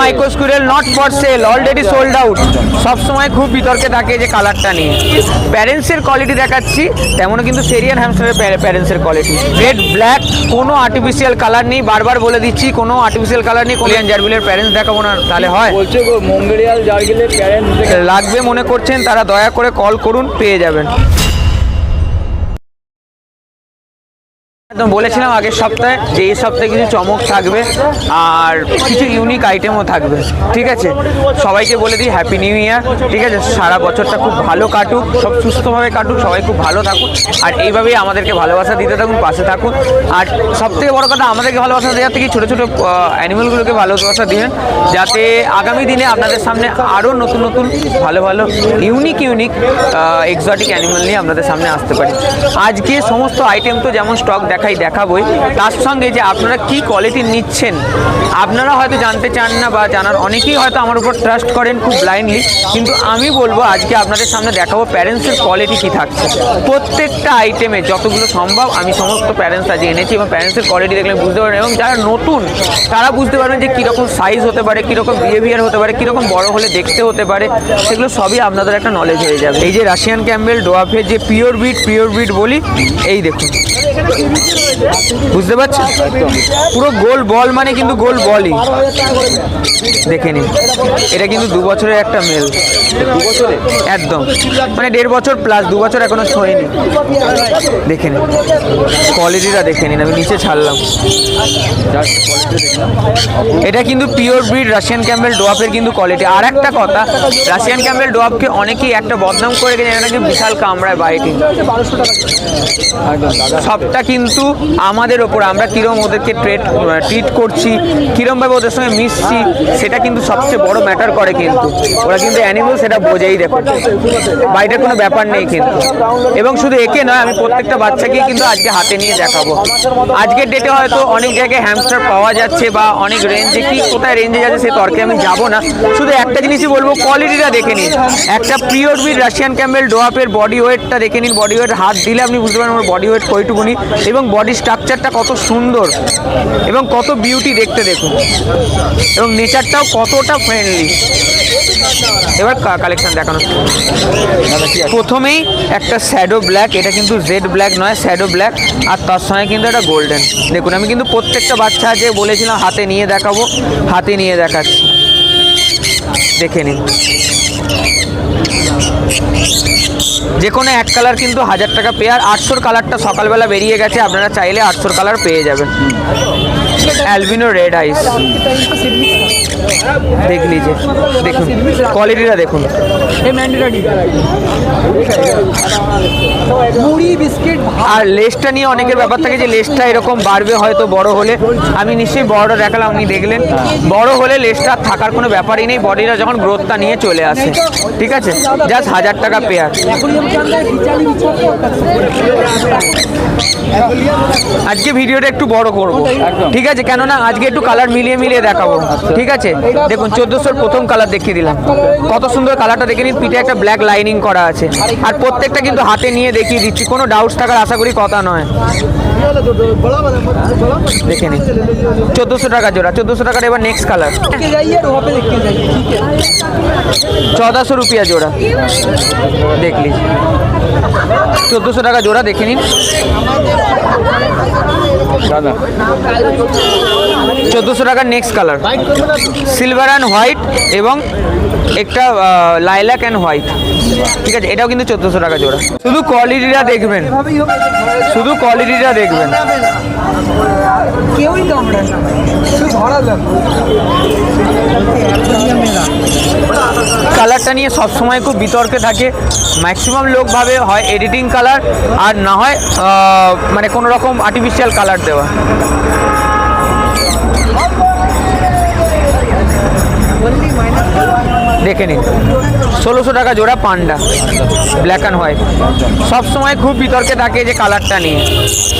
Micro squirrel not for sale, already sold out. সবসময় খুব বিতর্কে থাকে যে কালারটা নিয়ে। প্যারেন্টসের কোয়ালিটি দেখাচ্ছি, তেমনও কিন্তু সেরিয়ান হ্যামস্টারের প্যারেন্টসের কোয়ালিটি। রেড ব্ল্যাক, কোনো আর্টিফিশিয়াল কালার নেই, বারবার বলে দিচ্ছি কোনো আর্টিফিশিয়াল কালার নেই। কোলিয়ান জার্বিলের প্যারেন্টস দেখাবো না তাহলে হয়? বলছে মঙ্গলিয়াল জার্বিলের প্যারেন্টস লাগবে মনে করছেন তারা দয়া করে কল করুন, পেয়ে যাবেন। একদম বলেছিলাম আগের সপ্তাহে যে এই সপ্তাহে কিছু চমক থাকবে আর কিছু ইউনিক আইটেমও থাকবে, ঠিক আছে? সবাইকে বলে দিই হ্যাপি নিউ ইয়ার, ঠিক আছে? সারা বছরটা খুব ভালো কাটুক, সব সুস্থভাবে কাটুক, সবাই খুব ভালো থাকুন আর এইভাবেই আমাদেরকে ভালোবাসা দিতে থাকুন, পাশে থাকুন। আর সবথেকে বড় কথা, আমাদেরকে ভালোবাসা দেওয়ার থেকে ছোটো ছোটো অ্যানিমেলগুলোকে ভালোবাসা দিবেন, যাতে আগামী দিনে আপনাদের সামনে আরও নতুন নতুন ভালো ভালো ইউনিক এক্সোটিক অ্যানিমেল নিয়ে আপনাদের সামনে আসতে পারি। আজকে সমস্ত আইটেম তো যেমন স্টক দেখাবোই, তার সঙ্গে যে আপনারা কি কোয়ালিটি নিচ্ছেন আপনারা হয়তো জানতে চান না, বা জানার অনেকেই হয়তো আমার উপর ট্রাস্ট করেন খুব ব্লাইন্ডলি, কিন্তু আমি বলবো আজকে আপনাদের সামনে দেখাবো প্যারেন্টসের কোয়ালিটি কি থাকছে। প্রত্যেকটা আইটেমে যতগুলো সম্ভব আমি সমস্ত প্যারেন্টস আজকে এনেছি, এবং প্যারেন্টসের কোয়ালিটি দেখলে বুঝতে পারবেন, এবং যারা নতুন তারা বুঝতে পারবেন যে কীরকম সাইজ হতে পারে, কীরকম বিহেভিয়ার হতে পারে, কীরকম বড় হলে দেখতে হতে পারে, সেগুলো সবই আপনাদের একটা নলেজ হয়ে যাবে। এই যে রাশিয়ান ক্যাম্বেল ডোয়াফের যে পিওর ব্রিড বলি, এই দেখুন, বুঝতে পারছেন? পুরো গোল বল, মানে কিন্তু গোল বলই, দেখে নিন। এটা কিন্তু 2 বছরের একটা মেল, 2 বছরে একদম মানে 1.5 বছর প্লাস, 2 বছর এখনো ছোঁয়নি। দেখে নিন কোয়ালিটিটা, দেখে নিন। আমি নিচে ছাড়লাম, এটা কিন্তু পিওর ব্রিড রাশিয়ান ক্যাম্বেল ডোয়াফের কিন্তু কোয়ালিটি। আর একটা কথা, রাশিয়ান ক্যাম্বেল ডোয়াফকে অনেকেই একটা বদনাম করে গেছে, এটা নাকি বিশাল কামড়ায় বাইটিং। সবটা কিন্তু আমাদের ওপর, আমরা কিরম ওদেরকে ট্রিট করছি, কিরমভাবে ওদের সঙ্গে মিশছি, সেটা কিন্তু সবচেয়ে বড় ম্যাটার করে। কিন্তু ওরা কিন্তু অ্যানিমেল, সেটা বোঝেই। দেখো বাইরের কোনো ব্যাপার নেই কিন্তু। এবং শুধু একে নয়, আমি প্রত্যেকটা বাচ্চাকেই কিন্তু আজকে হাতে নিয়ে দেখাবো। আজকের ডেটে হয়তো অনেক জায়গায় হ্যামস্টার পাওয়া যাচ্ছে, বা অনেক রেঞ্জে, কি কোথায় রেঞ্জে যাচ্ছে সে তর্কে আমি যাবো না। শুধু একটা জিনিসই বলবো, কোয়ালিটিটা দেখে নিন। একটা পিওর ব্রিড রাশিয়ান ক্যাম্বেল ডোয়াফের বডি ওয়েটটা দেখে নিন। বডি ওয়েট হাত দিলে আপনি বুঝতে পারেন আমার বডি ওয়েট কইটুকুনি, এবং বডি স্ট্রাকচারটা কত সুন্দর এবং কত বিউটি দেখতে দেখুন, এবং নেচারটাও কতটা ফ্রেন্ডলি। এবার কালেকশন দেখানো, প্রথমেই একটা শ্যাডো ব্ল্যাক, এটা কিন্তু জেড ব্ল্যাক নয়, শ্যাডো ব্ল্যাক, আর তার সঙ্গে কিন্তু একটা গোল্ডেন। দেখুন আমি কিন্তু প্রত্যেকটা বাচ্চা আছে বলেছিলাম হাতে নিয়ে দেখাবো, হাতে নিয়ে দেখাচ্ছি, দেখে নিন। যে কোনো এক কালার কিন্তু 1000 টাকা পেয়ার। 800 কালারটা সকালবেলা বেরিয়ে গেছে, আপনারা চাইলে 800 কালার পেয়ে যাবেন। অ্যালবিনো রেড আইস, দেখ লিজিয়ে, দেখুন কোয়ালিটিটা দেখুন। আর লেসটা নিয়ে অনেকের ব্যাপার থাকে যে লেসটা এরকম বাড়বে হয়তো বড় হলে। আমি নিশ্চয়ই বড়টা দেখালাম, আপনি দেখলেন। বড় হলে লেসটা থাকার কোনো ব্যাপারই নেই, বডিটা যখন গ্রোথটা নিয়ে চলে আসে, ঠিক আছে? জাস্ট 1000 টাকা পেয়ার। আজকে ভিডিওটা একটু বড় করব, ঠিক আছে? কেননা আজকে একটু কালার মিলিয়ে দেখাবো, ঠিক আছে? দেখুন 1400 প্রথম কালার দেখিয়ে দিলাম, কত সুন্দর কালারটা দেখে নিন। পিঠে একটা ব্ল্যাক লাইনিং করা আছে, আর প্রত্যেকটা কিন্তু হাতে নিয়ে দেখিয়ে দিচ্ছি, কোনো ডাউটস থাকার আশা করি কথা নয়। দেখে নিন 1400 টাকা জোড়া, 1400 টাকার। এবার নেক্সট কালার 1400 रुपया जोड़ा, देख लीजिए 1400 টাকা জোড়া, দেখে নিন। 1400 টাকার next colour silver and white, এবং একটা লাইলাক অ্যান্ড হোয়াইট, ঠিক আছে? এটাও কিন্তু 1400 টাকা জোড়া। শুধু কোয়ালিটিটা দেখবেন, শুধু কোয়ালিটিটা দেখবেন। কালারটা নিয়ে সবসময় খুব বিতর্কে থাকে। ম্যাক্সিমাম লোক ভাবে হয় এডিটিং কালার, আর না হয় মানে কোনো রকম আর্টিফিশিয়াল কালার দেওয়া। দেখে নিন 1600 টাকা জোড়া পান্ডা ব্ল্যাক অ্যান্ড হোয়াইট। সবসময় খুব বিতর্কে থাকে যে কালারটা নিয়ে।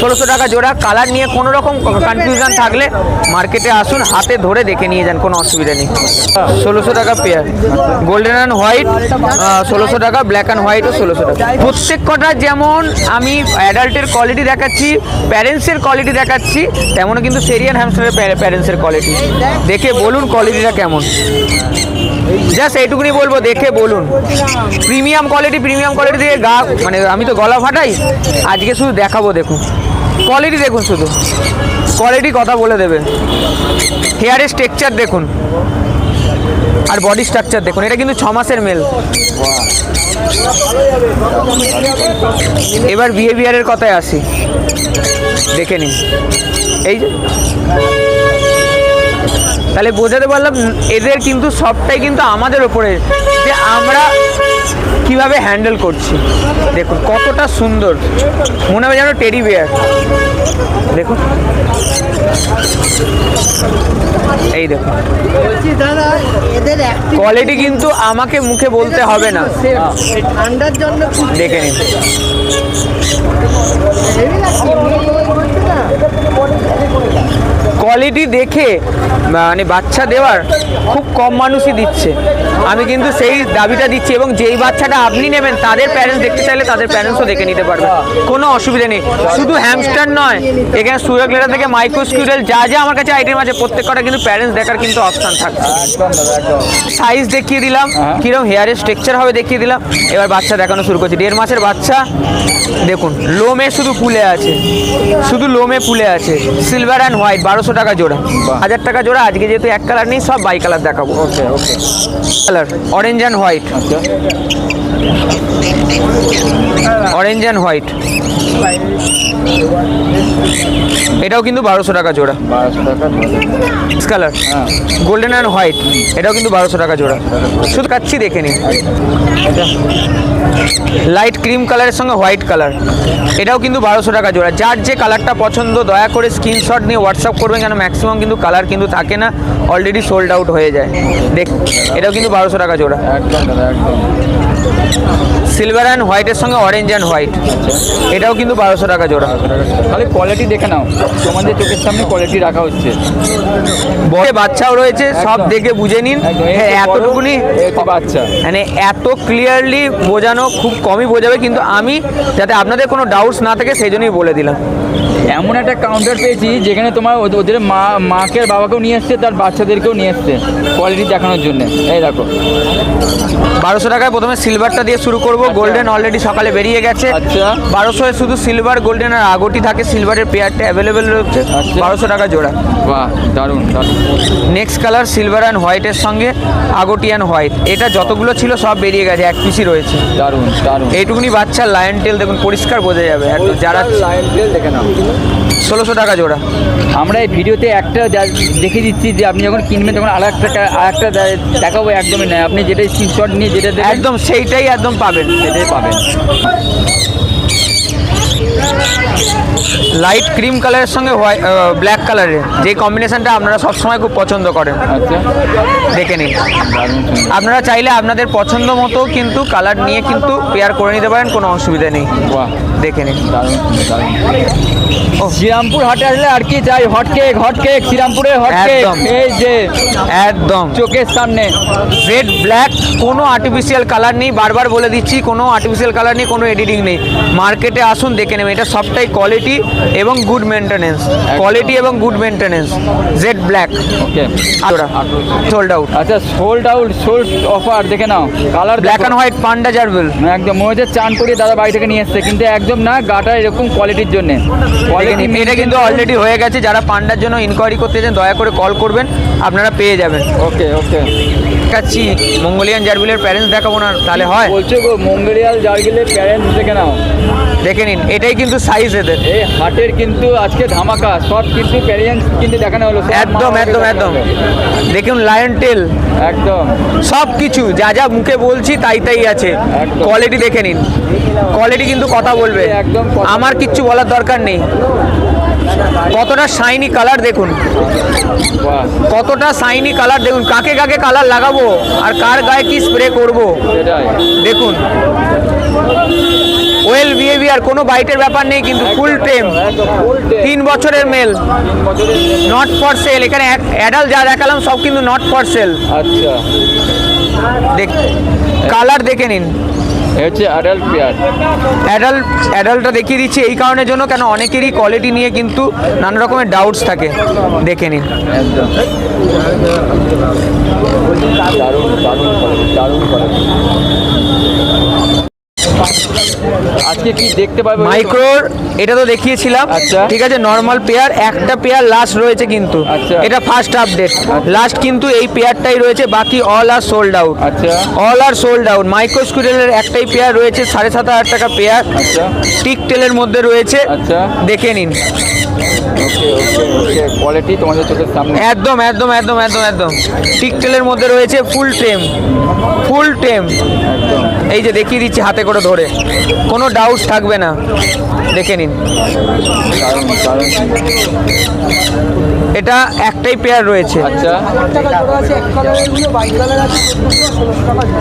1600 টাকা জোড়া, কালার নিয়ে কোনো রকম কনফিউশন থাকলে মার্কেটে আসুন, হাতে ধরে দেখে নিয়ে যান, কোনো অসুবিধা নেই। 1600 টাকা পেয়ার গোল্ডেন অ্যান্ড হোয়াইট, 1600 টাকা ব্ল্যাক অ্যান্ড হোয়াইটও 1600 টাকা। প্রত্যেক কটা যেমন আমি অ্যাডাল্টের কোয়ালিটি দেখাচ্ছি, প্যারেন্টসের কোয়ালিটি দেখাচ্ছি, তেমনও কিন্তু সেরিয়ান হ্যামস্টারের প্যারেন্টসের কোয়ালিটি। দেখে বলুন কোয়ালিটিটা কেমন, জাস্ট এইটুকুনি বলবো, দেখে বলুন। প্রিমিয়াম কোয়ালিটি দিয়ে গা মানে আমি তো গলা ফাটাই, আজকে শুধু দেখাবো, দেখুন কোয়ালিটি, দেখুন শুধু কোয়ালিটি কথা বলে দেবে। হেয়ারের স্ট্রাকচার দেখুন আর বডি স্ট্রাকচার দেখুন, এটা কিন্তু 6 মাসের মেল। এবার বিহেভিয়ারের কথায় আসি, দেখে নিন। এই যে তাহলে বোঝাতে পারলাম এদের কিন্তু সবটাই কিন্তু আমাদের ওপরে, যে আমরা কিভাবে হ্যান্ডেল করছি। দেখুন কতটা সুন্দর, মনে হয় যেন টেডি বিয়ার। দেখুন এই দেখুন দাদা, এদের কোয়ালিটি কিন্তু আমাকে মুখে বলতে হবে না, ঠান্ডার জন্য দেখে নিন। কোয়ালিটি দেখে মানে বাচ্চা দেওয়ার খুব কম মানুষই দিচ্ছে, আমি কিন্তু সেই দাবিটা দিচ্ছি। এবং যেই বাচ্চাটা আপনি নেবেন তাদের প্যারেন্টস দেখতে চাইলে তাদের প্যারেন্টসও দেখে নিতে পারবে, কোনো অসুবিধা নেই। শুধু হ্যামস্টার নয়, এখানে সুরাগলেরা থেকে মাইক্রো স্কুইরেল যা যা আমার কাছে আইটেম আছে প্রত্যেক কটা কিন্তু প্যারেন্টস দেখার কিন্তু অপশান থাকবে। সাইজ দেখিয়ে দিলাম, কিরকম হেয়ারের স্ট্রাকচার হবে দেখিয়ে দিলাম। এবার বাচ্চা দেখানো শুরু করছি। 1.5 মাসের বাচ্চা, দেখুন লোমে শুধু ফুলে আছে, শুধু লোমে ফুলে আছে। সিলভার অ্যান্ড হোয়াইট 1200 টাকা জোড়া, 1000 টাকা জোড়া। আজকে যেহেতু এক কালার নেই, সব বাই কালার দেখাবো। ওকে ওকে, কালার অরেঞ্জ অ্যান্ড হোয়াইট, আচ্ছা অরেঞ্জ অ্যান্ড হোয়াইট, এটাও কিন্তু 1200 টাকা জোড়া। 1200 টাকা কালার হ্যাঁ, গোল্ডেন অ্যান্ড হোয়াইট, এটাও কিন্তু 1200 টাকা জোড়া। শুধু কাচ্ছি দেখে নিন। এটা লাইট ক্রিম কালারের সঙ্গে হোয়াইট কালার, এটাও কিন্তু 1200 টাকা জোড়া। যার যে কালারটা পছন্দ দয়া করে স্ক্রিনশট নিয়ে হোয়াটসঅ্যাপ করবেন, কেন ম্যাক্সিমাম কিন্তু কালার কিন্তু থাকে না, অলরেডি সোল্ড আউট হয়ে যায়। দেখ এটাও কিন্তু 1200 টাকা জোড়া। একদম দাদা একদম। সিলভার অ্যান্ড হোয়াইটের সঙ্গে অরেঞ্জ অ্যান্ড হোয়াইট, এটাও কিন্তু 1200 টাকা জোড়া। খালি কোয়ালিটি দেখে নাও, তোমাদের চোখের সামনে কোয়ালিটি রাখা হচ্ছে। বড় বাচ্চাও রয়েছে, সব দেখে বুঝে নিন। একদম, এই হ্যাঁ, তো বড়, এতটুকুনি এই তো বাচ্চা। মানে এত ক্লিয়ারলি বোঝানো খুব কমই বোঝাবে, কিন্তু আমি যাতে আপনাদের কোনো ডাউটস না থাকে সেই জন্যই বলে দিলাম। এমন একটা কাউন্টার পেয়েছি যেখানে তোমার ওদের মাকে আর বাবাকেও নিয়ে এসছে, তার বাচ্চাদেরকেও নিয়ে এসছে কোয়ালিটি দেখানোর জন্য। এই দেখো 1200 টাকায় প্রথমে সিলভারটা দিয়ে শুরু করব। গোল্ডেন অলরেডি সকালে বেরিয়ে গেছে। আচ্ছা 1200 শুধু সিলভার, গোল্ডেন আর আগটি থাকে। সিলভারের পেয়ারটা অ্যাভেলেবেল রয়েছে, আচ্ছা। 1200 টাকা জোড়া। বাহ, দারুণ দারুণ। নেক্সট কালার সিলভার অ্যান্ড হোয়াইটের সঙ্গে আগটি অ্যান্ড হোয়াইট, এটা যতগুলো ছিল সব বেরিয়ে গেছে, এক পিসই রয়েছে। দারুণ দারুণ। এইটুকুনি বাচ্চার লায়ন টেল দেখুন, পরিষ্কার বোঝা যাবে একদম। যারা লাইন প্লেল দেখে নাও। 1600 টাকা জোড়া। আমরা এই ভিডিওতে একটা দেখে দিচ্ছি যে আপনি যখন কিনবেন তখন আরেকটা দেখাবো, একদমই নয়। আপনি যেটা স্ক্রিনশট নিয়ে যেটা দেবেন একদম সেইটাই একদম পাবেন। সেটাই পাবেন। লাইট ক্রিম কালারের সঙ্গে ব্ল্যাক কালারের যে কম্বিনেশনটা আপনারা সবসময় খুব পছন্দ করেন, আচ্ছা দেখে নিন। দারুণ সুন্দর। আপনারা চাইলে আপনাদের পছন্দ মতো কিন্তু কালার নিয়ে কিন্তু পেয়ার করে নিতে পারেন, কোনো অসুবিধা নেই। বাহ, দেখে নিন। দারুণ সুন্দর দারুণ। শ্রীরামপুর হাটে আসলে আর কি চাই, হট কেক শ্রীরামপুরের হট কেক। একদম। এই যে একদম চোখের সামনে রেড ব্ল্যাক, কোনো আর্টিফিশিয়াল কালার নেই, বারবার বলে দিচ্ছি, কোনো আর্টিফিশিয়াল কালার নেই, কোনো এডিটিং নেই। মার্কেটে আসুন দেখে নেবেন, এটা সবটাই কোয়ালিটি এবং গুড মেনটেনেন্স। কোয়ালিটি এবং গুড মেনটেনেন্স। জেড ব্ল্যাক, ওকে সোল্ড আউট। আচ্ছা সোল্ড অফার দেখে নাও। কালার ব্ল্যাক অ্যান্ড হোয়াইট পান্ডা জার্বেল, একদম মনে হচ্ছে চান করিয়ে দাদা বাড়ি থেকে নিয়ে এসছে, কিন্তু একদম না, গাটা এরকম কোয়ালিটির জন্য। এটা কিন্তু অলরেডি হয়ে গেছে। যারা পান্ডার জন্য ইনকোয়ারি করতে চান দয়া করে কল করবেন, আপনারা পেয়ে যাবেন। ওকে ওকে। দেখাচ্ছি মঙ্গোলিয়ান জার্বিলের প্যারেন্টস দেখাবো না তাহলে হয়? বলছো গো মঙ্গোলিয়াল জার্গিলের প্যারেন্টস দেখে নাও। দেখে নিন, এটাই কিন্তু সাইজ এদের। এই হাটের কিন্তু আজকে ধামাকা, সব কিন্তু প্যারেন্টস কিন্তু দেখানো হলো। সব একদম মা একদম বাবাকে একদম। দেখানো হলো। দেখুন লায়ন টেল, একদম সব কিছু যা যা মুখে বলছি তাই তাই আছে। একদম। কোয়ালিটি দেখে নিন, কোয়ালিটি কিন্তু কথা বলবে, একদম কথা আমার কিচ্ছু বলার দরকার নেই। কতটা শাইনি কালার দেখুন, বাহ, কতটা শাইনি কালার দেখুন। কাকে কাকে কালার লাগাবো আর কার গায়ে কি স্প্রে করব সেটাই। দেখুন। ওয়েল বিহেভিয়ার, কোনো বাইটের ব্যাপার নেই কিন্তু ফুল টেম, 3 বছরের মেল, 3 বছরের। Not for sell. এখানে অ্যাডাল্ট যা দেখালাম সব কিন্তু নট ফর সেল। আচ্ছা, দেখ কালার দেখে নিন। এ হচ্ছে অ্যাডাল্ট পেয়ার। অ্যাডাল্টটা দেখিয়ে দিচ্ছি এই কারণের জন্য, কেন অনেকেরই কোয়ালিটি নিয়ে কিন্তু নানা রকমের ডাউটস থাকে। দেখে নিন। একদম দারুণ দারুণ quality, দারুণ quality। আজকে কি দেখতে পাবে? মাইক্রোর এটা তো দেখিয়েছিলাম, আচ্ছা। ঠিক আছে। নর্মাল পেয়ার, একটা পেয়ার লাস্ট রয়েছে কিন্তু, আচ্ছা। এটা ফার্স্ট আপডেট। লাস্ট কিন্তু এই পেয়ারটাই রয়েছে, বাকি অল আর সোল্ড আউট। আচ্ছা, all are sold out. Micro স্কুইরেলের একটাই পেয়ার রয়েছে, 7,500 টাকা পেয়ার, আচ্ছা, টিক টেলের মধ্যে রয়েছে। আচ্ছা। দেখে নিন। ওকে ওকে ওকে, কোয়ালিটি তোমাদের চোখের সামনে। একদম একদম একদম একদম একদম টিক টেলের মধ্যে রয়েছে, ফুল টেম, ফুল টেম। একদম এই যে দেখিয়ে দিচ্ছি হাতে করে ধরে, কোনো ডাউট থাকবে না। দেখে নিন। দারুণ দারুণ। এটা একটাই পেয়ার রয়েছে। আচ্ছা,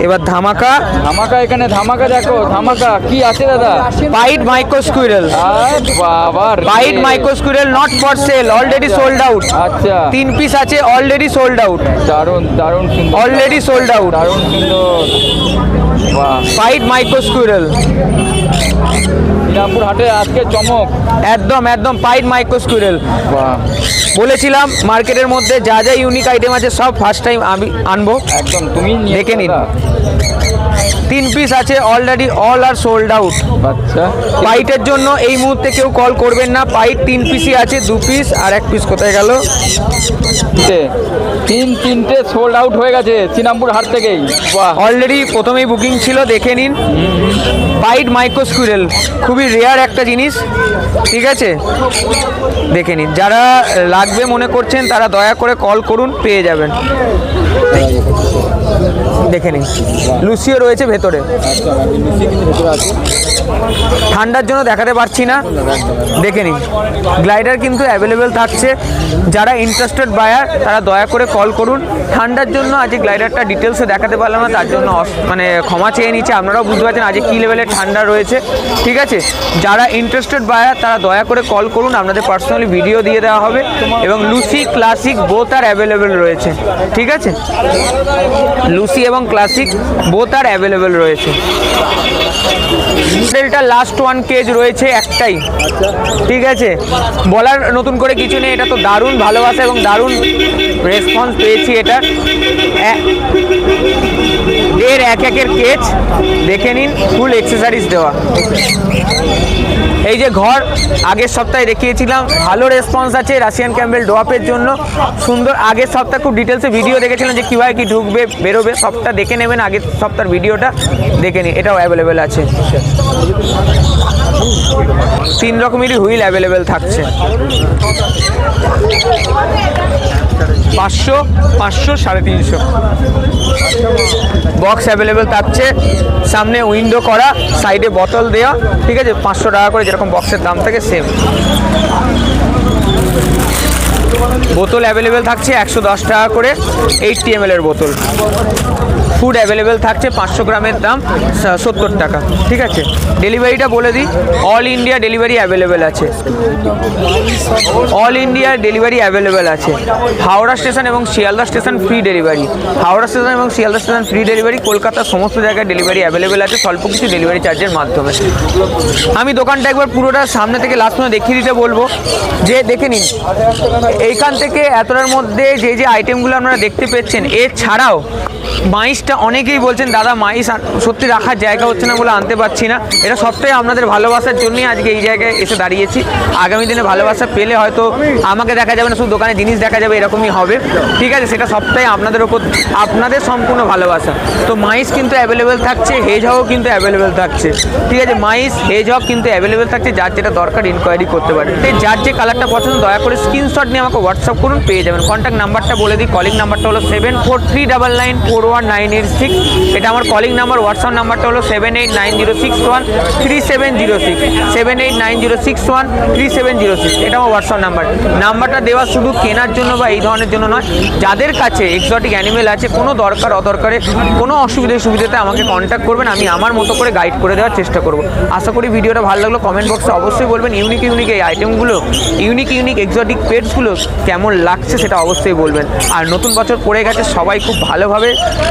এবার ধামাকা, ধামাকা, এখানে ধামাকা দেখো, ধামাকা কি আছে দাদা? পাইট মাইক্রো স্কুইরেল, আর বাবা রে। পাইট micro squirrel not for sale, already sold out. আচ্ছা, 3 পিস আছে, অলরেডি সোল্ড আউট, দারুণ দারুণ সুন্দর, অলরেডি সোল্ড আউট। দারুণ সুন্দর। বাহ, পাইট মাইক্রো স্কুইরেল, শ্রীরামপুর হাটে আজকে চমক। একদম একদম পাইট মাইক্রো স্কুইরেল। বাহ, বলেছিলাম মার্কেটের মধ্যে যা যা ইউনিক আইটেম আছে সব ফার্স্ট টাইম আমি আনবো। একদম তুমি নিয়ে দেখে নিন। দাদা। 3 পিস আছে, already all are sold out. আচ্ছা, পাইটের জন্য এই মুহূর্তে কেউ কল করবেন না, পাইট 3 পিসই আছে, 2 পিস আর 1 পিস কোথায় গেল? তিনটে সোল্ড আউট হয়ে গেছে শ্রীরামপুর হাট থেকেই। বাহ, অলরেডি প্রথমেই বুকিং ছিল, দেখে নিন। পাইট মাইক্রো স্কুইরেল খুবই রেয়ার একটা জিনিস, ঠিক আছে। দেখে নিন, যারা লাগবে মনে করছেন তারা দয়া করে কল করুন, পেয়ে যাবেন। দেখে নিন, লুসিও রয়েছে ভেতরে। ঠান্ডার জন্য দেখাতে পারছি না, দেখে নিন। গ্লাইডার কিন্তু অ্যাভেলেবেল থাকছে, যারা ইন্টারেস্টেড বায়ার তারা দয়া করে কল করুন। ঠান্ডার জন্য আজ গ্লাইডারটা ডিটেলসে দেখাতে পারলাম না, তার জন্য মানে ক্ষমা চেয়ে নিচ্ছে। আপনারাও বুঝতে পারছেন আজকে কী লেভেলের ঠান্ডা রয়েছে, ঠিক আছে। যারা ইন্টারেস্টেড বায়ার তারা দয়া করে কল করুন, আপনাদের পার্সোনালি ভিডিও দিয়ে দেওয়া হবে। এবং লুসি ক্লাসিক বোথ আর অ্যাভেলেবেল রয়েছে, ঠিক আছে। লুসি এবং ক্লাসিক বোথ আর অ্যাভেলেবেল রয়েছে। মডেলটা লাস্ট 1 কেজ রয়েছে একটাই, ঠিক আছে। বলার নতুন করে কিছু নেই, এটা তো দারুণ ভালোবাসা এবং দারুণ রেসপন্স পেয়েছি। এটা দেড় একের কেজ, দেখে নিন, ফুল এক্সেসরিজ দেওয়া। এই যে ঘর আগের সপ্তাহে দেখিয়েছিলাম, ভালো রেসপন্স আছে রাশিয়ান ক্যাম্বেল ডোয়াপের জন্য, সুন্দর। আগের সপ্তাহে খুব ডিটেলসে ভিডিও দেখেছিলাম যে কীভাবে কি ঢুকবে বেরোবে, সবটা দেখে নেবেন আগের সপ্তাহের ভিডিওটা, দেখে নিন। এটাও অ্যাভেলেবেল আছে, 3 রকমেরই হুইল অ্যাভেলেবেল থাকছে। 500, 500, 350 বক্স অ্যাভেলেবেল থাকছে। সামনে উইন্ডো করা, সাইডে বোতল দেওয়া, ঠিক আছে। 500 টাকা করে যেরকম বক্সের দাম থাকে সেম। বোতল অ্যাভেলেবেল থাকছে 110 টাকা করে, 80 ml এর বোতল। ফুড অ্যাভেলেবেল থাকছে, 500 গ্রামের দাম 70 টাকা, ঠিক আছে। ডেলিভারিটা বলে দিই, অল ইন্ডিয়া ডেলিভারি অ্যাভেলেবেল আছে, অল ইন্ডিয়া ডেলিভারি অ্যাভেলেবেল আছে। হাওড়া স্টেশন এবং Sealdah station free delivery, Howrah station এবং শিয়ালদা স্টেশন ফ্রি ডেলিভারি। কলকাতার সমস্ত জায়গায় ডেলিভারি অ্যাভেলেবেল আছে, স্বল্প কিছু ডেলিভারি চার্জের মাধ্যমে। আমি দোকানটা একবার পুরোটা সামনে থেকে লাস্ট পর্যন্ত দেখিয়ে দিতে বলবো, যে দেখে নিন এইখান থেকে এতটার মধ্যে যে যে আইটেমগুলো আপনারা দেখতে পেয়েছেন, এছাড়াও মাইসটা অনেকেই বলছেন দাদা মাইস সত্যি রাখার জায়গা হচ্ছে না বলে আনতে পারছি না। এটা সবটাই আপনাদের ভালোবাসার জন্যই আজকে এই জায়গায় এসে দাঁড়িয়েছি। আগামী দিনে ভালোবাসা পেলে হয়তো আমাকে দেখা যাবে না, শুধু দোকানে জিনিস দেখা যাবে, এরকমই হবে, ঠিক আছে। সেটা সবটাই আপনাদের ওপর, আপনাদের সম্পূর্ণ ভালোবাসা। তো মাইস কিন্তু অ্যাভেলেবেল থাকছে, হেজ হকও কিন্তু অ্যাভেলেবেল থাকছে, ঠিক আছে। মাইস হেজ হক কিন্তু অ্যাভেলেবেল থাকছে, যার যেটা দরকার ইনকোয়ারি করতে পারে। যার যে কালারটা পছন্দ দয়া করে স্ক্রিনশট নিয়ে আমাকে আমাকে হোয়াটসঅ্যাপ করুন, পেয়ে যাবেন। কন্ট্যাক্ট নাম্বারটা বলে দিই, কলিং নাম্বারটা হলো 7439941986। এটা আমার কলিং নাম্বার। হোয়াটসঅ্যাপ নাম্বারটা হলো 7890613706, 7890613706। এটা আমার হোয়াটসঅ্যাপ নাম্বারটা দেওয়া শুধু কেনার জন্য বা এই ধরনের জন্য নয়, যাদের কাছে এক্সোটিক অ্যানিমেল আছে, কোনো দরকার অদরকারে কোনো সুবিধাতে আমাকে কন্ট্যাক্ট করবেন, আমি আমার মতো করে গাইড করে দেওয়ার চেষ্টা করব। আশা করি ভিডিওটা ভালো লাগলো। কমেন্ট বক্সে অবশ্যই বলবেন ইউনিক এই আইটেমগুলো, ইউনিক এক্সোটিক পেটসগুলো কেমন লাগছে সেটা অবশ্যই বলবেন। আর নতুন বছর পড়ে গেছে, সবাই খুব ভালোভাবে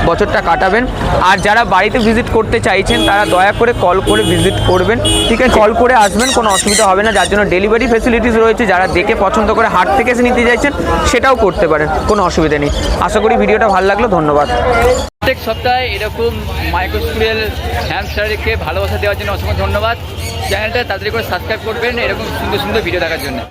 বছরটা কাটাবেন। আর যারা বাড়িতে ভিজিট করতে চাইছেন তারা দয়া করে কল করে ভিজিট করবেন, ঠিক আছে? কল করে আসবেন, কোনো অসুবিধা হবে না। যার জন্য ডেলিভারি ফেসিলিটিস রয়েছে, যারা দেখে পছন্দ করে হাট থেকে এসে নিতে চাইছেন সেটাও করতে পারেন, কোনো অসুবিধা নেই। আশা করি ভিডিওটা ভালো লাগলো। ধন্যবাদ। প্রত্যেক সপ্তাহে এরকম মাইক্রোস্কুরিয়াল হ্যামস্টারকে ভালোবাসা দেওয়ার জন্য অসংখ্য ধন্যবাদ। চ্যানেলটা তাড়াতাড়ি করে সাবস্ক্রাইব করবেন এরকম সুন্দর সুন্দর ভিডিও দেখার জন্য।